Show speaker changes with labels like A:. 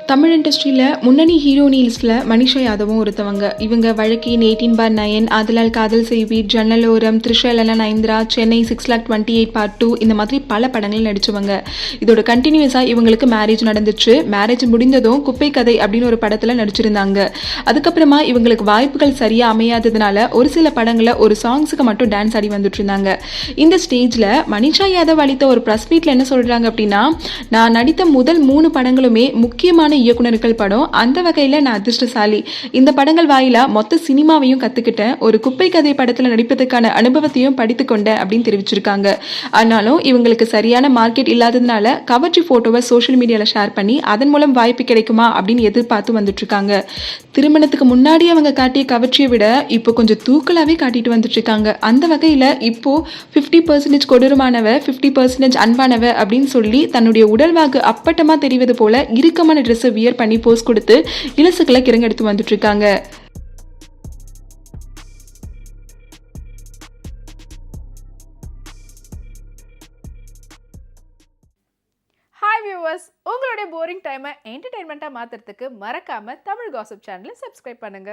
A: தமிழ் இண்டஸ்ட்ரியில முன்னணி ஹீரோயினி லிஸ்ட்ல மனிஷா யாதவும் ஒருத்தவங்க. இவங்க வழக்கின் 18/9, ஆதலால் காதல் செய்வீர், ஜன்னலோரம், த்ரிஷா இல்லனா நயன்தாரா, சென்னை 6,28 பார்ட் 2 இந்த மாதிரி பல படங்கள் நடிச்சவங்க. இதோட கண்டினியூஸா இவங்களுக்கு மேரேஜ் நடந்துச்சு. மேரேஜ் முடிந்ததும் குப்பை கதை அப்படின்னு ஒரு படத்துல நடிச்சிருந்தாங்க. அதுக்கப்புறமா இவங்களுக்கு வாய்ப்புகள் சரியா அமையாததுனால ஒரு சில படங்களை ஒரு சாங்ஸுக்கு மட்டும் டான்ஸ் ஆடி வந்துட்டு இருந்தாங்க. இந்த ஸ்டேஜ்ல மனிஷா யாதவ் அளித்த ஒரு பிரஸ் மீட்ல என்ன சொல்றாங்க அப்படின்னா, நான் நடித்த முதல் 3 படங்களுமே முக்கியமான இயக்குனர்கள் படம். அந்த வகையில் நான் அதிர்ஷ்டசாலி. இந்த படங்கள் வாயிலா மொத்த சினிமாவையும் கற்றுக்கிட்டேன். ஒரு குப்பை கதை படத்தில் நடிப்பதற்கான அனுபவத்தையும் படித்து கொண்டேன் அப்படின்னு தெரிவிச்சிருக்காங்க. ஆனாலும் இவங்களுக்கு சரியான மார்க்கெட் இல்லாததுனால கவர்ச்சி ஃபோட்டோவை சோஷியல் மீடியாவில் ஷேர் பண்ணி அதன் மூலம் வாய்ப்பு கிடைக்குமா அப்படின்னு எதிர்பார்த்து வந்துட்டு இருக்காங்க. திருமணத்துக்கு முன்னாடி அவங்க காட்டிய கவர்ச்சியை விட இப்போ கொஞ்சம் தூக்கலாகவே காட்டிட்டு வந்துட்டு இருக்காங்க. அந்த வகையில் இப்போ 50% கொடூரமானவ, 50% அன்பானவ அப்படின்னு சொல்லி தன்னுடைய உடல்வாகு அப்பட்டமாக தெரிவது போல இறுக்கமான ட்ரெஸ்ஸை வியர் பண்ணி போஸ் கொடுத்து இலசுக்களை கிறங்கெடுத்து வந்துட்டு இருக்காங்க.
B: ஹாய் வியூவர்ஸ், உங்களுடைய போரிங் டைமை என்டர்டைன்மெண்ட்டாக மாற்றுறதுக்கு மறக்காமல் தமிழ் காசிப் சேனலை சப்ஸ்கிரைப் பண்ணுங்கள்.